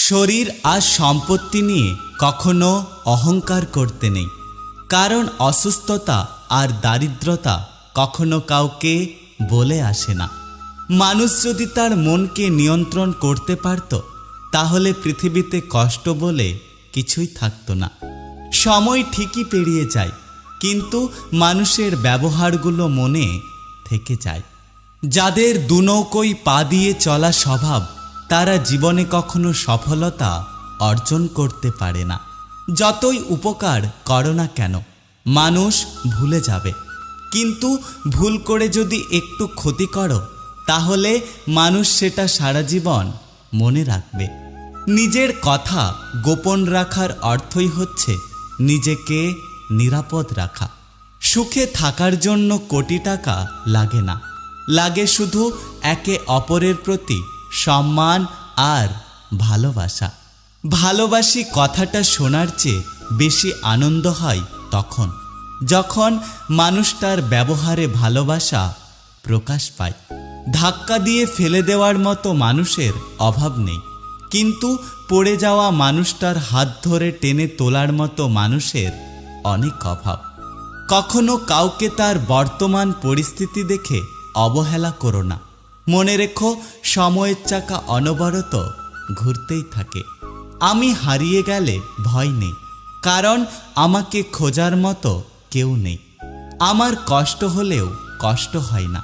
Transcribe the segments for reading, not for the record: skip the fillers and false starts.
শরীর আর সম্পত্তি নিয়ে কখনো অহংকার করতে নেই, কারণ অসুস্থতা আর দারিদ্রতা কখনো কাউকে বলে আসে না। মানুষ যদি তার মনকে নিয়ন্ত্রণ করতে পারত, তাহলে পৃথিবীতে কষ্ট বলে কিছুই থাকতো না। সময় ঠিকই পেরিয়ে যায়, কিন্তু মানুষের ব্যবহারগুলো মনে থেকে যায়। যাদের দুনৌকোয় পা দিয়ে চলা স্বভাব, তারা জীবনে কখনো সফলতা অর্জন করতে পারে না। যতই উপকার করো না কেন, মানুষ ভুলে যাবে, কিন্তু ভুল করে যদি একটু ক্ষতি করো, তাহলে মানুষ সেটা সারা জীবন মনে রাখবে। নিজের কথা গোপন রাখার অর্থই হচ্ছে নিজেকে নিরাপদ রাখা। সুখে থাকার জন্য কোটি টাকা লাগে না, লাগে শুধু একে অপরের প্রতি সম্মান আর ভালোবাসা। ভালোবাসি কথাটা শোনার চেয়ে বেশি আনন্দ হয় তখন, যখন মানুষ তার ব্যবহারে ভালোবাসা প্রকাশ পায়। ধাক্কা দিয়ে ফেলে দেওয়ার মতো মানুষের অভাব নেই, কিন্তু পড়ে যাওয়া মানুষটার হাত ধরে টেনে তোলার মতো মানুষের অনেক অভাব। কখনো কাউকে তার বর্তমান পরিস্থিতি দেখে অবহেলা করো না। মনে রেখো, সময়ের চাকা অনবরত ঘুরতেই থাকে। আমি হারিয়ে গেলে ভয় নেই, কারণ আমাকে খোঁজার মতো কেউ নেই। আমার কষ্ট হলেও কষ্ট হয় না,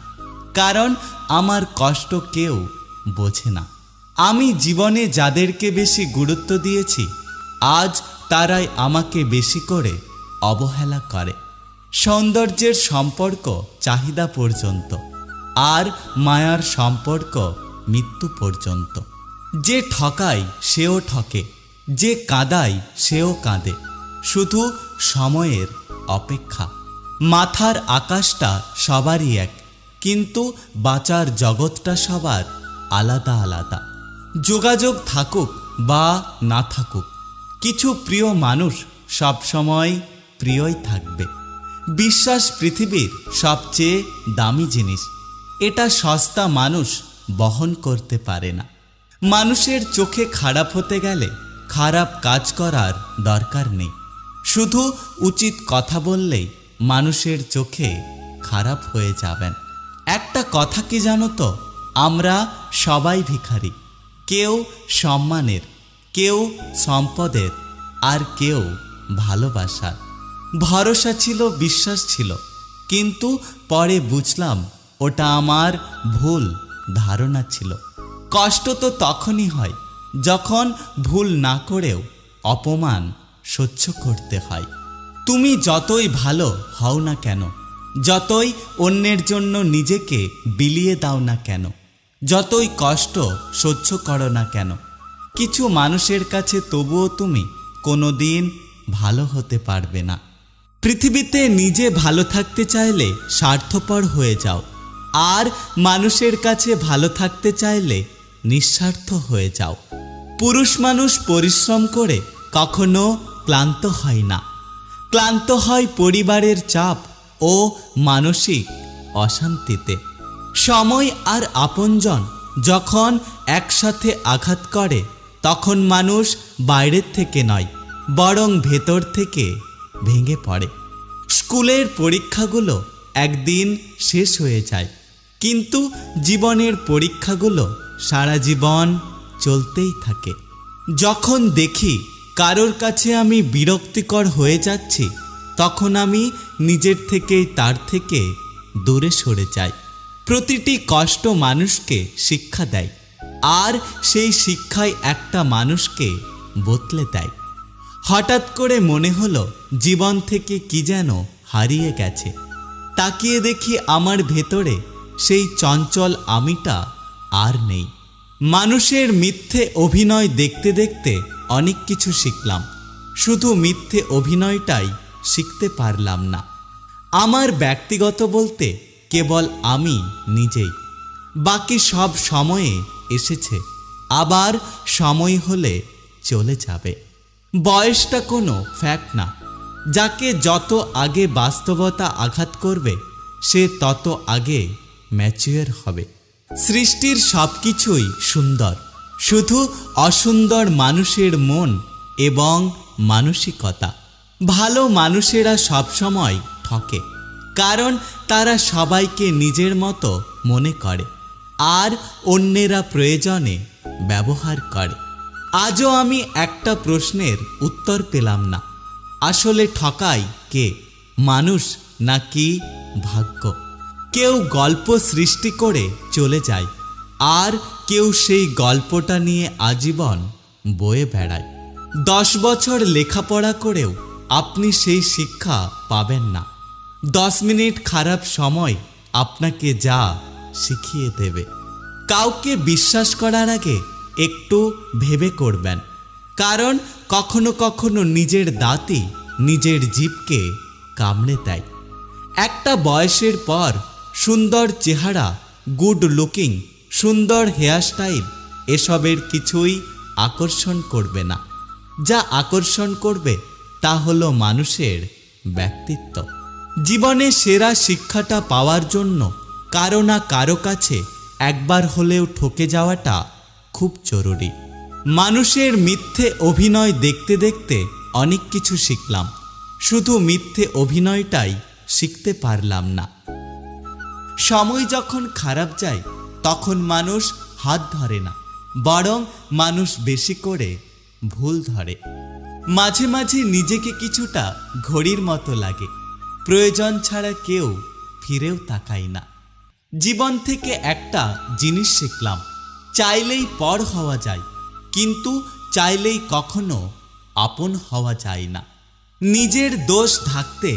কারণ আমার কষ্ট কেউ বোঝে না। আমি জীবনে যাদেরকে বেশি গুরুত্ব দিয়েছি, আজ তারাই আমাকে বেশি করে অবহেলা করে। সৌন্দর্যের সম্পর্ক চাহিদা পর্যন্ত, আর মায়ার সম্পর্ক মৃত্যু পর্যন্ত। যে ঠকায় সেও ঠকে, যে কাঁদায় সেও কাঁদে, শুধু সময়ের অপেক্ষা। মাথার আকাশটা সবারই এক, কিন্তু বাঁচার জগৎটা সবার আলাদা আলাদা। যোগাযোগ থাকুক বা না থাকুক, কিছু প্রিয় মানুষ সবসময় প্রিয়ই থাকবে। বিশ্বাস পৃথিবীর সবচেয়ে দামি জিনিস, এটা সস্তা মানুষ বহন করতে পারে না। মানুষের চোখে খারাপ হতে গেলে খারাপ কাজ করার দরকার নেই, শুধু উচিত কথা বললেই মানুষের চোখে খারাপ হয়ে যাবেন। একটা কথা কি জানো তো, আমরা সবাই ভিখারি, কেউ সম্মানের, কেউ সম্পদের, আর কেউ ভালোবাসার। ভরসা ছিল, বিশ্বাস ছিল, কিন্তু পরে বুঝলাম ওটা আমার ভুল ধারণা ছিল। কষ্ট তো তখনই হয় যখন ভুল না করেও অপমান সহ্য করতে হয়। তুমি যতই ভালো হও না কেন, যতই অন্যের জন্য নিজেকে বিলিয়ে দাও না কেন, যতই কষ্ট সহ্য করো না কেন, কিছু মানুষের কাছে তবুও তুমি কোনোদিন ভালো হতে পারবে না। পৃথিবীতে নিজে ভালো থাকতে চাইলে স্বার্থপর হয়ে যাও, আর মানুষের কাছে ভালো থাকতে চাইলে নিঃস্বার্থ হয়ে যাও। পুরুষ মানুষ পরিশ্রম করে কখনো ক্লান্ত হয় না, ক্লান্ত হয় পরিবারের চাপ ও মানসিক অশান্তিতে। সময় আর আপনজন যখন একসাথে আঘাত করে, তখন মানুষ বাইরের থেকে নয়, বরং ভেতর থেকে ভেঙে পড়ে। স্কুলের পরীক্ষাগুলো একদিন শেষ হয়ে যায়, কিন্তু জীবনের পরীক্ষাগুলো সারা জীবন চলতেই থাকে। যখন দেখি কারোর কাছে আমি বিরক্তিকর হয়ে যাচ্ছি, তখন আমি নিজের থেকেই তার থেকে দূরে সরে যাই। প্রতিটি কষ্ট মানুষকে শিক্ষা দেয়, আর সেই শিক্ষায় একটা মানুষকে বদলে দেয়। হঠাৎ করে মনে হলো জীবন থেকে কি যেন হারিয়ে গেছে। তাকিয়ে দেখি আমার ভেতরে সেই চঞ্চল আমিটা আর নেই। মানুষের মিথ্যে অভিনয় দেখতে দেখতে অনেক কিছু শিখলাম, শুধু মিথ্যে অভিনয়টাই শিখতে পারলাম না। আমার ব্যক্তিগত বলতে কেবল আমি নিজেই, বাকি সব সময়ে এসেছে, আবার সময় হলে চলে যাবে। বয়সটা কোনো ফ্যাক্ট না, যাকে যত আগে বাস্তবতা আঘাত করবে, সে তত আগে ম্যাচিওর হবে। সৃষ্টির সব কিছুই সুন্দর, শুধু অসুন্দর মানুষের মন এবং মানসিকতা। ভালো মানুষেরা সবসময় ঠকে, কারণ তারা সবাইকে নিজের মতো মনে করে আর অন্যেরা প্রয়োজনে ব্যবহার করে। আজও আমি একটা প্রশ্নের উত্তর পেলাম না, আসলে ঠকায় কে, মানুষ নাকি ভাগ্য? কেউ গল্প সৃষ্টি করে চলে যায়, আর কেউ সেই গল্পটা নিয়ে আজীবন বয়ে বেড়ায়। 10 বছর লেখাপড়া করেও আপনি সেই শিক্ষা পাবেন না। 10 মিনিট খারাপ সময় আপনাকে যা শিখিয়ে দেবে। কাউকে বিশ্বাস করার আগে একটু ভেবে করবেন, কারণ কখনো কখনো নিজের দাঁতই নিজের জিভকে কামড়ে দেয়। একটা বয়সের পর সুন্দর চেহারা, গুড লুকিং, সুন্দর হেয়ারস্টাইল এসবের কিছুই আকর্ষণ করবে না। যা আকর্ষণ করবে তা হলো মানুষের ব্যক্তিত্ব। জীবনে সেরা শিক্ষাটা পাওয়ার জন্য কারো না কারো কাছে একবার হলেও ঠকে যাওয়াটা খুব জরুরি। মানুষের মিথ্যে অভিনয় দেখতে দেখতে অনেক কিছু শিখলাম, শুধু মিথ্যে অভিনয়টাই শিখতে পারলাম না। সময় যখন খারাপ যায় তখন মানুষ হাত ধরে না, বরং মানুষ বেশি করে ভুল ধরে। মাঝে মাঝে নিজেকে কিছুটা ঘড়ির মতো লাগে, প্রয়োজন ছাড়া কেউ ফিরেও তাকায় না। জীবন থেকে একটা জিনিস শিখলাম, চাইলেই পর হওয়া যায়, কিন্তু চাইলেই কখনো আপন হওয়া যায় না। নিজের দোষ ঢাকতে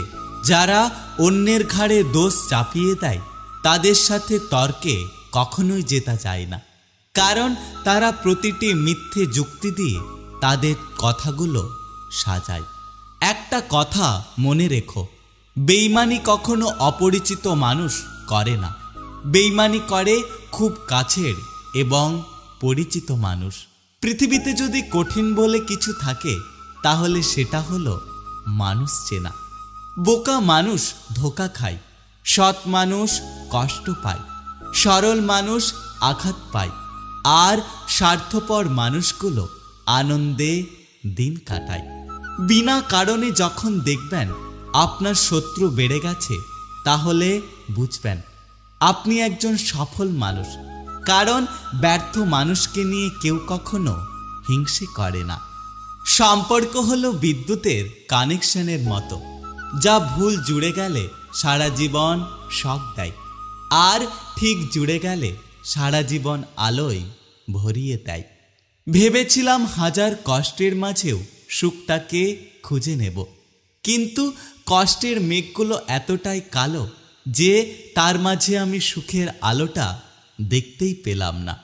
যারা অন্যের ঘাড়ে দোষ চাপিয়ে দেয় তাদের সাথে তর্কে কখনোই জেতা যায় না, কারণ তারা প্রতিটি মিথ্যে যুক্তি দিয়ে তাদের কথাগুলো সাজায়। একটা কথা মনে রেখো, বেইমানি কখনো অপরিচিত মানুষ করে না, বেইমানি করে খুব কাছের এবং পরিচিত মানুষ। পৃথিবীতে যদি কঠিন বলে কিছু থাকে তাহলে সেটা হলো মানুষ চেনা। বোকা মানুষ ধোঁকা খায়, সৎ মানুষ কষ্ট পায়, সরল মানুষ আঘাত পায়, আর স্বার্থপর মানুষগুলো আনন্দে দিন কাটায়। বিনা কারণে যখন দেখবেন আপনার শত্রু বেড়ে গেছে, তাহলে বুঝবেন আপনি একজন সফল মানুষ, কারণ ব্যর্থ মানুষকে নিয়ে কেউ কখনো হিংসে করে না। সম্পর্ক হলো বিদ্যুতের কানেকশনের মতো, যা ভুল জুড়ে গেলে সারা জীবন শক দেয়, আর ঠিক জুড়ে গেলে সারা জীবন আলোয় ভরিয়ে দেয়। ভেবেছিলাম হাজার কষ্টের মাঝেও সুখটাকে খুঁজে নেব, কিন্তু কষ্টের মেঘগুলো এতটাই কালো যে তার মাঝে আমি সুখের আলোটা দেখতেই পেলাম না।